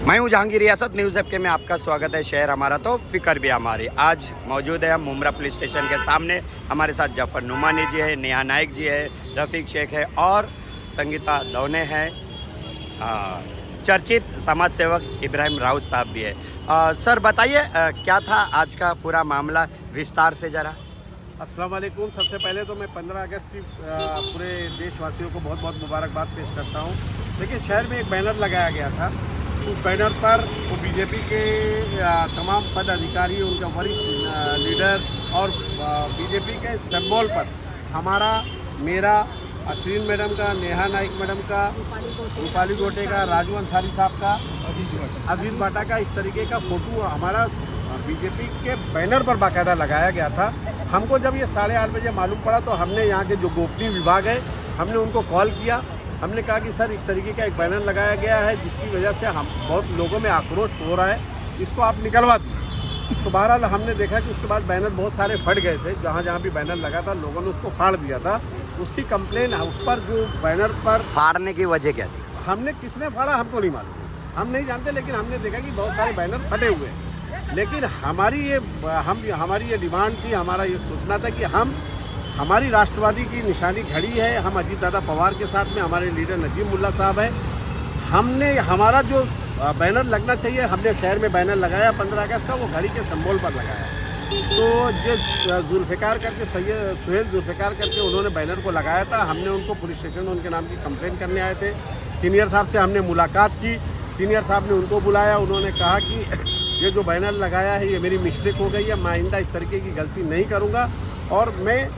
मैं हूं जहांगीर रियासत न्यूज़ ऐप के में आपका स्वागत है। शहर हमारा तो फिक्र भी हमारी। आज मौजूद है हम मुमरा पुलिस स्टेशन के सामने। हमारे साथ जफर नुमानी जी है, नेहा नाइक जी है, रफ़ीक शेख है और संगीता दौने हैं। चर्चित समाज सेवक इब्राहिम राउत साहब भी है। सर बताइए क्या था आज का पूरा मामला विस्तार से ज़रा। अस्सलाम वालेकुम। सबसे पहले तो मैं 15 अगस्त की पूरे देशवासियों को बहुत बहुत मुबारकबाद पेश करता हूँ। देखिए, शहर में एक बैनर लगाया गया था। उस बैनर पर वो बीजेपी के तमाम पदाधिकारी, उनका वरिष्ठ लीडर और बीजेपी के सिंबल पर हमारा, मेरा, अश्विन मैडम का, नेहा नाइक मैडम का, रूपाली गोटे का, राजू अंसारी साहब का, अजीत बाटा का, इस तरीके का फ़ोटो हमारा बीजेपी के बैनर पर बाकायदा लगाया गया था। हमको जब ये 8:30 बजे मालूम पड़ा तो हमने यहाँ के जो गोपनीय विभाग है, हमने उनको कॉल किया। हमने कहा कि सर, इस तरीके का एक बैनर लगाया गया है जिसकी वजह से हम बहुत लोगों में आक्रोश हो रहा है, इसको आप निकलवा दीजिए। तो बहरहाल हमने देखा कि उसके बाद बैनर बहुत सारे फट गए थे। जहाँ जहाँ भी बैनर लगा था लोगों ने उसको फाड़ दिया था। उसकी कंप्लेन उस पर, जो बैनर पर फाड़ने की वजह क्या थी, हमने किसने फाड़ा हमको नहीं मालूम, हम नहीं जानते। लेकिन हमने देखा कि बहुत सारे बैनर फटे हुए हैं। लेकिन हमारी ये डिमांड थी, हमारा ये सोचना था कि हमारी राष्ट्रवादी की निशानी घड़ी है। हम अजीत दादा पवार के साथ में हमारे लीडर नजीब मुल्ला साहब हैं। हमारा जो बैनर लगना चाहिए, हमने शहर में बैनर लगाया 15 अगस्त का, वो घड़ी के सिंबल पर लगाया। तो जो जुल्फ़िकार करके, सुहेल जुल्फ़िकार करके उन्होंने बैनर को लगाया था। हमने उनको पुलिस स्टेशन में उनके नाम की कंप्लेंट करने आए थे। सीनियर साहब से हमने मुलाकात की। सीनियर साहब ने उनको बुलाया। उन्होंने कहा कि ये जो बैनर लगाया है ये मेरी मिस्टेक हो गई है, मैं आइंदा इस तरीके की गलती नहीं करूँगा और मैं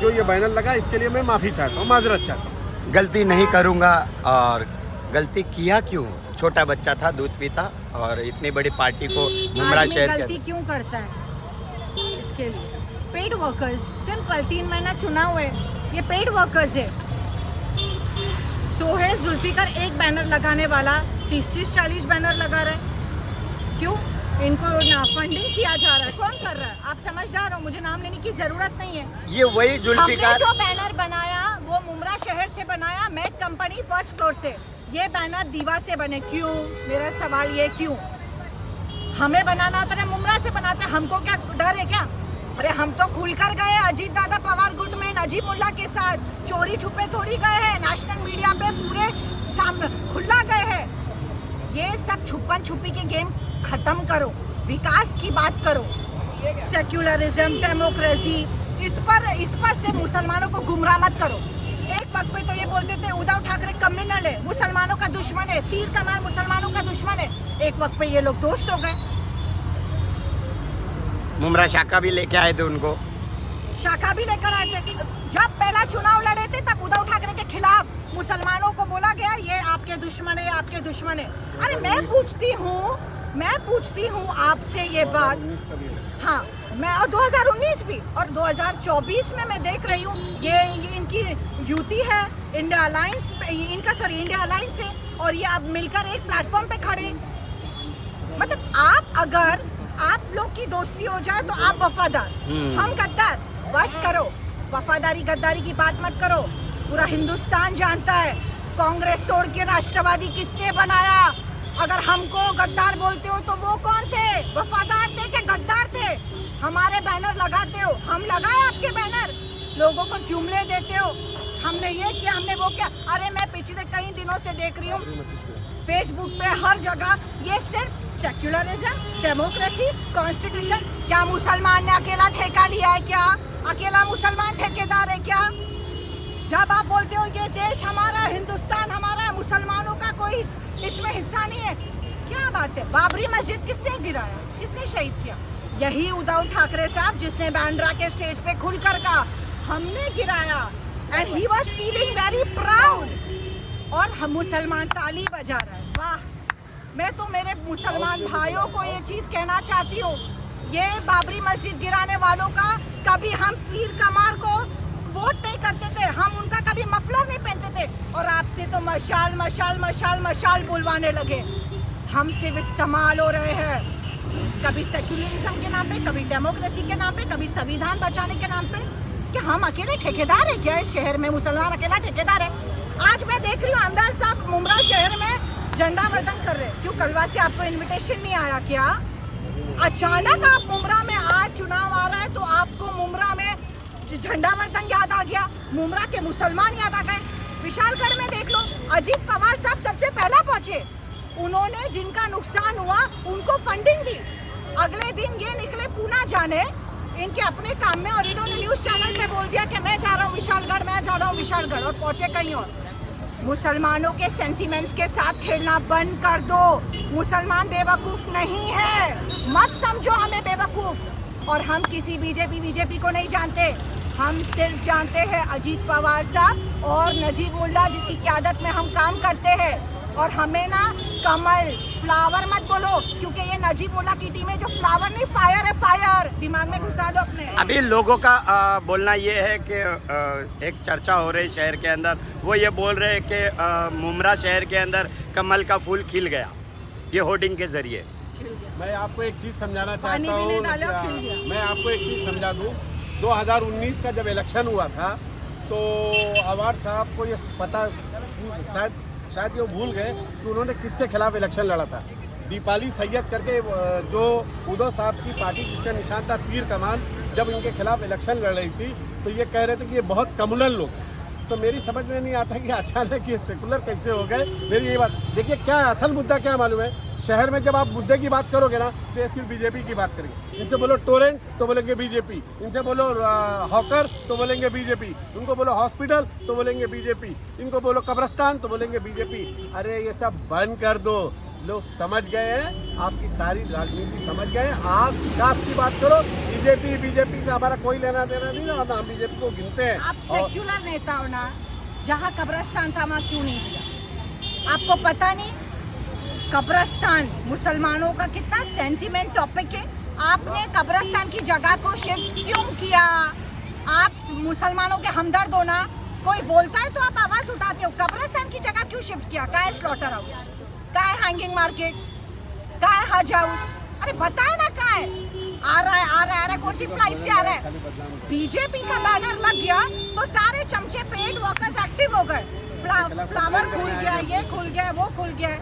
जो ये बैनर लगा इसके लिए मैं माफ़ी चाहता हूँ, माजरत चाहता हूँ। गलती नहीं करूँगा। और गलती किया क्यों? छोटा बच्चा था, दूध पीता, और इतनी बड़ी पार्टी को मुमरा शहर गलती क्यों करता है? इसके लिए पेड वर्कर्स, सिंपल 3 महीना चुनाव है, ये पेड वर्कर्स है। सोहेल जुल्फिकार एक बैनर लगाने वाला 30-40 बैनर लगा रहा है। क्यों? इनको फंडिंग किया जा रहा है। कौन कर रहा है? आप समझदार हो, मुझे नाम लेने की जरूरत नहीं है। ये वही जुल्फिकार जो बैनर बनाया वो मुमरा शहर से बनाया, मैक कंपनी फर्स्ट फ्लोर से। ये बैनर दीवा से बने। क्यों? मेरा सवाल ये, क्यों? हमें बनाना होता है मुमरा से बनाते, हमको क्या डर है क्या? अरे हम तो खुलकर गए अजीत दादा पवार गुट में नजीब मुल्ला के साथ, चोरी छुपे थोड़ी गए हैं। नेशनल मीडिया पे पूरे सामने खुला गए हैं। ये सब छुपन छुपी के गेम खत्म करो, विकास की बात करो। सेक्युलरिज्म, डेमोक्रेसी, इस पर से मुसलमानों को गुमराह मत करो। एक वक्त पे तो ये बोलते थे उद्धव ठाकरे कम्युनल है, मुसलमानों का दुश्मन है, तीर कमान मुसलमानों का दुश्मन है। एक वक्त पे ये लोग दोस्त हो गए। मुमरा शाखा भी लेके आए थे, उनको शाखा भी लेकर आए थे। जब पहला चुनाव लड़े थे तब उद्धव ठाकरे के खिलाफ मुसलमानों को बोला गया ये आपके दुश्मन है, आपके दुश्मन है। अरे मैं पूछती हूँ आपसे ये बात। हाँ, मैं और 2019 भी और 2024 में मैं देख रही हूँ ये इनकी युति है, इंडिया अलायंस, इंडिया अलायंस है, और ये अब मिलकर एक प्लेटफॉर्म पे खड़े। मतलब अगर आप लोग की दोस्ती हो जाए तो आप वफादार, हम गद्दार। बस करो, वफादारी गद्दारी की बात मत करो। पूरा हिंदुस्तान जानता है कांग्रेस तोड़ के राष्ट्रवादी किसने बनाया। अगर हमको गद्दार बोलते हो तो वो कौन थे? वफादार थे कि गद्दार थे? हमारे बैनर लगाते हो, हम लगाए आपके बैनर, लोगों को जुमले देते हो, हमने ये किया, हमने वो किया। अरे मैं पिछले कई दिनों से देख रही हूँ फेसबुक पे हर जगह ये सिर्फ सेक्युलरिज्म, डेमोक्रेसी, कॉन्स्टिट्यूशन। क्या मुसलमान ने अकेला ठेका लिया है क्या? अकेला मुसलमान ठेकेदार है क्या? जब आप बोलते हो ये देश हमारा, हिंदुस्तान हमारा, मुसलमानों का कोई इसमें हिस्सा नहीं है, क्या बात है? बाबरी मस्जिद किसने गिराया? किसने शहीद किया? यही उद्धव ठाकरे साहब, जिसने बांद्रा के स्टेज पे खुलकर कहा हमने गिराया, and he was feeling very proud. और हम मुसलमान ताली बजा रहा है। वाह! मैं तो मेरे मुसलमान भाइयों को ये चीज़ कहना चाहती हूँ, ये बाबरी मस्जिद गिराने वालों का कभी हम तीर कमार को वोट नहीं करते थे, हम उनका कभी मफलर नहीं पहनते थे, और आपसे तो मशाल मशाल मशाल मशाल बुलवाने लगे। हम सिर्फ इस्तेमाल हो रहे हैं, कभी सेक्युलरिज्म के नाम पे, कभी डेमोक्रेसी के नाम पे, कभी संविधान बचाने के नाम पे। कि हम अकेले ठेकेदार है क्या? इस शहर में मुसलमान अकेला ठेकेदार है? आज मैं देख रही हूँ अंदर साहब मुमरा शहर में झंडा वर्धन कर रहे हैं। क्यों कलवा से आपको इनविटेशन नहीं आया क्या? अचानक आप मुमरा में आज चुनाव आ रहा है तो आपको मुमरा में झंडा वर्धन याद आ गया, मुमरा के मुसलमान याद आ गए। विशालगढ़ में देख लो, अजीत पवार साहब सबसे पहला पहुंचे, उन्होंने जिनका नुकसान हुआ उनको फंडिंग दी। अगले दिन ये निकले पूना जाने इनके अपने काम में और इन्होंने न्यूज चैनल पे बोल दिया कि मैं जा रहा हूँ विशालगढ़, मैं जा रहा हूँ विशालगढ़, और पहुंचे कहीं और। मुसलमानों के सेंटिमेंट्स के साथ खेलना बंद कर दो। मुसलमान बेवकूफ नहीं है, मत समझो हमें बेवकूफ। और हम किसी बीजेपी को नहीं जानते, हम सिर्फ जानते हैं अजीत पवार साहब और नजीब मुल्ला जिसकी क़यादत में हम काम करते हैं। और हमें ना कमल फ्लावर मत बोलो, क्योंकि ये नजीब मुल्ला की टीम है जो फ्लावर नहीं फायर है, फायर दिमाग में घुसा दो अपने। अभी लोगों का बोलना ये है कि एक चर्चा हो रही शहर के अंदर, वो ये बोल रहे हैं कि मुमरा शहर के अंदर कमल का फूल खिल गया ये होर्डिंग के जरिए। मैं आपको एक चीज़ समझाना पानी चाहता भी नहीं हूँ, डाला, खिल गया। मैं आपको एक चीज़ समझा दूँ। 2019 का जब इलेक्शन हुआ था तो अवार साहब को ये पता, शायद ये भूल गए कि उन्होंने किसके खिलाफ इलेक्शन लड़ा था। दीपाली सैयद करके जो उद्धव साहब की पार्टी जिसका निशान था तीर कमान, जब इनके खिलाफ इलेक्शन लड़ रही थी तो ये कह रहे थे कि ये बहुत कम्युनल लोग हैं। तो मेरी समझ में नहीं आता कि अचानक ये सेकुलर कैसे हो गए। मेरी ये बात देखिए, क्या असल मुद्दा क्या मालूम है, शहर में जब आप मुद्दे की बात करोगे ना तो ये सिर्फ बीजेपी की बात करेंगे। इनसे बोलो टोरेंट तो बोलेंगे बीजेपी, इनसे बोलो हॉकर तो बोलेंगे बीजेपी, उनको बोलो हॉस्पिटल तो बोलेंगे बीजेपी, इनको बोलो कब्रिस्तान तो बोलेंगे बीजेपी। अरे ये सब बंद कर दो, लोग समझ गए हैं, आपकी सारी राजनीति समझ गए हैं। आप विकास की बात करो, बीजेपी से हमारा कोई लेना देना नहीं है, हम बीजेपी को गिनते हैं। आप सेक्युलर नेता हो ना, जहाँ कब्रिस्तान था वहाँ क्यों नहीं दिया? आपको पता नहीं कब्रिस्तान मुसलमानों का कितना सेंटिमेंट टॉपिक है? आपने कब्रिस्तान की जगह को शिफ्ट क्यों किया? आप मुसलमानों के हमदर्द हो ना, कोई बोलता है तो आप आवाज उठाते हो। कब्रिस्तान की जगह क्यों शिफ्ट किया? क्या है स्लॉटर हाउस, क्या है हैंगिंग मार्केट, क्या है हज हाउस? अरे बताए ना क्या है? आ रहा है कौन सी फ्लाइट से आ रहा है? बीजेपी का बैनर लग गया तो सारे चमचे पेड वर्कर्स एक्टिव हो गए, फ्लावर खुल गया, ये खुल गया, वो खुल गया।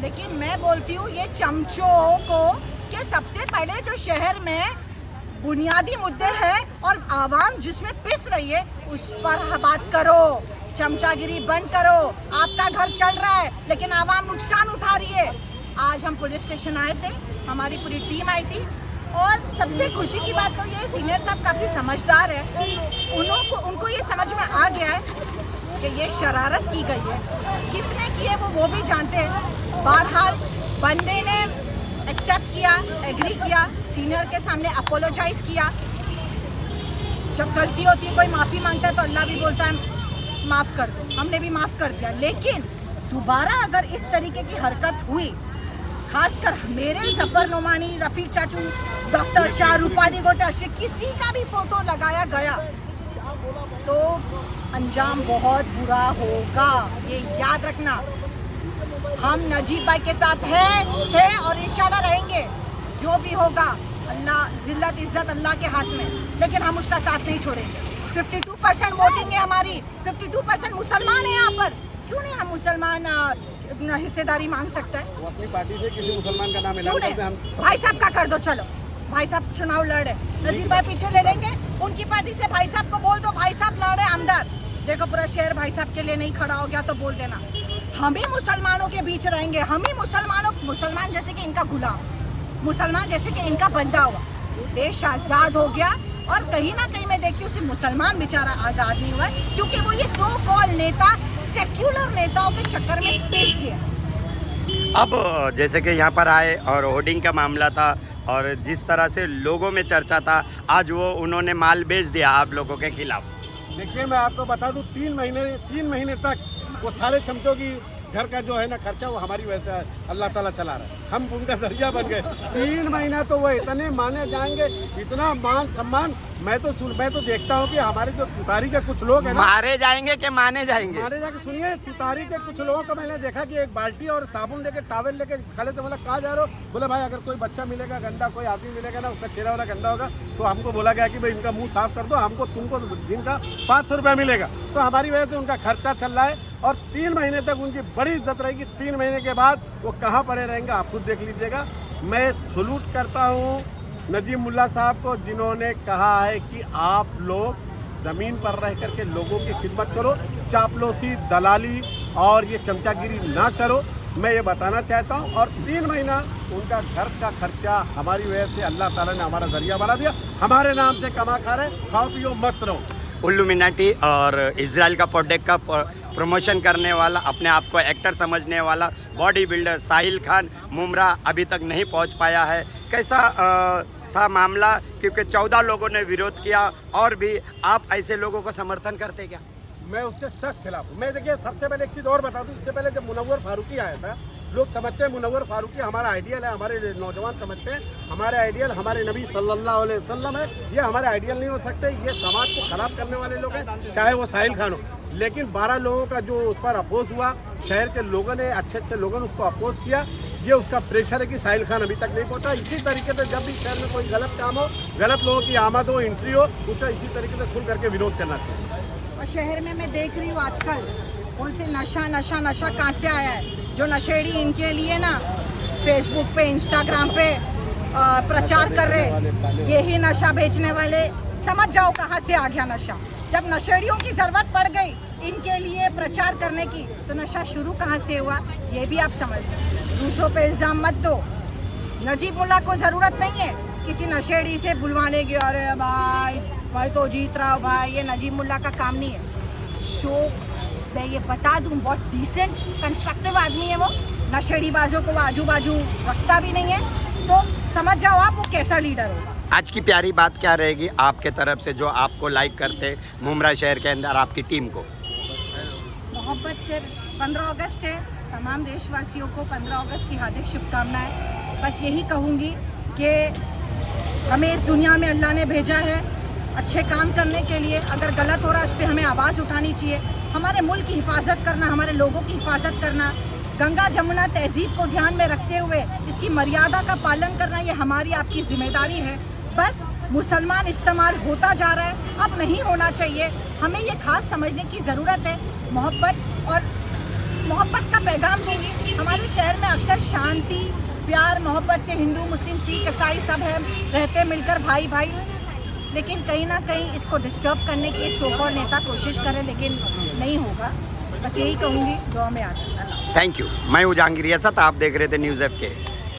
लेकिन मैं बोलती हूँ ये चमचों को कि सबसे पहले जो शहर में बुनियादी मुद्दे हैं और आवाम जिसमें पिस रही है उस पर बात करो, चमचागिरी बंद करो। आपका घर चल रहा है लेकिन आवाम नुकसान उठा रही है। आज हम पुलिस स्टेशन आए थे, हमारी पूरी टीम आई थी, और सबसे खुशी की बात तो ये सीनियर साहब काफ़ी समझदार है, उनको ये समझ में आ गया है कि ये शरारत की गई है। किसने की है वो भी जानते हैं। बहरहाल बंदे ने एक्सेप्ट किया, एग्री किया, सीनियर के सामने अपोलोजाइज किया। जब गलती होती है कोई माफ़ी मांगता है तो अल्लाह भी बोलता है माफ़ कर दो, हमने भी माफ़ कर दिया। लेकिन दोबारा अगर इस तरीके की हरकत हुई, खासकर मेरे सफ़र नुमानी, रफ़ीक चाचू, डॉक्टर शाह, रूपाली गोटे, किसी का भी फोटो लगाया गया तो अंजाम बहुत बुरा होगा, ये याद रखना। हम नजीब भाई के साथ थे और इंशाल्लाह रहेंगे। जो भी होगा अल्लाह, जिल्लत इज्जत अल्लाह के हाथ में, लेकिन हम उसका साथ नहीं छोड़ेंगे। 52% वोटिंग है हमारी, 52% मुसलमान है यहाँ पर। क्यों नहीं हम मुसलमान हिस्सेदारी मांग सकते हैं? वो अपनी पार्टी से किसी मुसलमान का नाम ऐलान करते हैं। हम भाई साहब का कर दो, चलो भाई साहब चुनाव लड़े, नजीब भाई पीछे ले लेंगे, उनकी पार्टी से भाई साहब को बोल दो भाई साहब लड़े अंदर। देखो पूरा शहर भाई साहब के लिए नहीं खड़ा हो गया तो बोल देना। हम ही मुसलमानों के बीच रहेंगे, हम ही मुसलमान जैसे कि इनका गुलाम, मुसलमान जैसे कि इनका बंदा हुआ। देश आज़ाद हो गया और कहीं ना कहीं मैं देखती हूँ सिर्फ मुसलमान बेचारा आज़ाद नहीं हुआ है, क्योंकि वो ये सो कॉल नेता सेक्युलर नेताओं के चक्कर में पेश किया। अब जैसे कि यहाँ पर आए और होर्डिंग का मामला था और जिस तरह से लोगों में चर्चा था, आज वो उन्होंने माल बेच दिया आप लोगों के खिलाफ। देखिए मैं आपको बता दूं, 3 महीने तक वो सारे चमचों की घर का जो है ना खर्चा वो हमारी वजह से अल्लाह ताला चला रहा है, हम उनका दरिया बन गए। 3 महीना तो वो इतने माने जाएंगे, इतना मान सम्मान। मैं तो देखता हूँ कि हमारे जो तुतारी के कुछ लोग हैं ना, मारे जाएंगे कि माने जाएंगे। मारे जाके सुनिए, तुतारी के कुछ लोगों को मैंने देखा कि एक बाल्टी और साबुन लेके टॉवेल लेके खड़े थे। बोला कहाँ जा रहे हो? बोले भाई अगर कोई बच्चा मिलेगा गंदा, कोई आदमी मिलेगा ना उसका चेहरा वाला गंदा होगा तो हमको बोला गया कि भाई इनका मुंह साफ कर दो, तुमको दिन का 500 रुपया मिलेगा। तो हमारी वजह से उनका खर्चा चल रहा है। और 3 महीने तक उनकी बड़ी इज्जत रहेगी। 3 महीने के बाद वो कहाँ पड़े रहेंगे आप खुद देख लीजिएगा। मैं सलूट करता हूँ नजीब मुल्ला साहब को, जिन्होंने कहा है कि आप लोग ज़मीन पर रह करके लोगों की खिदमत करो, चापलूसी, दलाली और ये चमचागिरी ना करो। मैं ये बताना चाहता हूँ। और 3 महीना उनका घर का खर्चा हमारी वजह से अल्लाह ताला ने हमारा जरिया बना दिया। हमारे नाम से कमा खा रहे, खाओ पियो मत रहो। इल्यूमिनाटी और इजराइल का प्रोडक्ट का प्रमोशन करने वाला, अपने आप को एक्टर समझने वाला बॉडी बिल्डर साहिल खान मुमरा अभी तक नहीं पहुंच पाया है। कैसा था मामला, क्योंकि 14 लोगों ने विरोध किया, और भी आप ऐसे लोगों को समर्थन करते क्या? मैं उसके सख्त खिलाफ हूँ। मैं देखिए सबसे पहले एक चीज़ और बता दूँ, इससे पहले जब मुनव्वर फारूकी आया था, लोग समझते हैं मुनव्वर फारूकी हमारा आइडियल है, हमारे नौजवान समझते हैं हमारे आइडियल हमारे नबी सल्लल्लाहु अलैहि वसल्लम है। ये हमारे आइडियल नहीं हो सकते, ये समाज को खराब करने वाले लोग हैं, चाहे वो साहिल खान हो। लेकिन 12 लोगों का जो उस पर अपोज हुआ, शहर के लोगों ने, अच्छे अच्छे लोगों ने उसको अपोज किया। ये उसका प्रेशर है कि साहिल खान अभी तक नहीं पहुंचा। इसी तरीके से जब भी शहर में कोई गलत काम हो, गलत लोगों की आमद हो, एंट्री हो, उसका इसी तरीके से खुल करके विरोध करना चाहिए। और शहर में मैं देख रही हूँ आजकल बोलते नशा नशा नशा कहाँ से आया है। जो नशेड़ी इनके लिए ना फेसबुक पे, इंस्टाग्राम पे प्रचार कर रहे, यही नशा बेचने वाले, समझ जाओ कहाँ से आ गया नशा। जब नशेड़ियों की ज़रूरत पड़ गई इनके लिए प्रचार करने की, तो नशा शुरू कहाँ से हुआ ये भी आप समझ लो। दूसरों पे इल्ज़ाम मत दो। नजीब मुल्ला को ज़रूरत नहीं है किसी नशेड़ी से बुलवाने की, अरे भाई तो जीत रहा हो भाई, ये नजीब मुल्ला का काम नहीं है। शो मैं ये बता दूं, बहुत डिसेंट कंस्ट्रक्टिव आदमी है वो। नशेड़ी बाजों को आजू बाजू रखता भी नहीं है, तो समझ जाओ आप वो कैसा लीडर होगा। आज की प्यारी बात क्या रहेगी आपके तरफ से, जो आपको लाइक करते मुमरा शहर के अंदर आपकी टीम को? मोहब्बत से 15 अगस्त है, तमाम देशवासियों को 15 अगस्त की हार्दिक शुभकामनाएं। बस यही कहूँगी कि हमें इस दुनिया में अल्लाह ने भेजा है अच्छे काम करने के लिए। अगर गलत हो रहा है उस पर हमें आवाज़ उठानी चाहिए। हमारे मुल्क की हिफाजत करना, हमारे लोगों की हिफाजत करना, गंगा जमुना तहजीब को ध्यान में रखते हुए इसकी मर्यादा का पालन करना, ये हमारी आपकी जिम्मेदारी है। बस मुसलमान इस्तेमाल होता जा रहा है, अब नहीं होना चाहिए। हमें ये खास समझने की ज़रूरत है। मोहब्बत का पैगाम दूंगी। हमारे शहर में अक्सर शांति, प्यार, मोहब्बत से हिंदू, मुस्लिम, सिख, ईसाई सब है, रहते मिलकर भाई भाई। लेकिन कहीं ना कहीं इसको डिस्टर्ब करने की शोकर नेता कोशिश करें, लेकिन नहीं होगा। बस यही कहूँगी, दुआ में आता। Thank you. मैं हूँ जहांगीर रियासत, आप देख रहे थे न्यूज़ FK।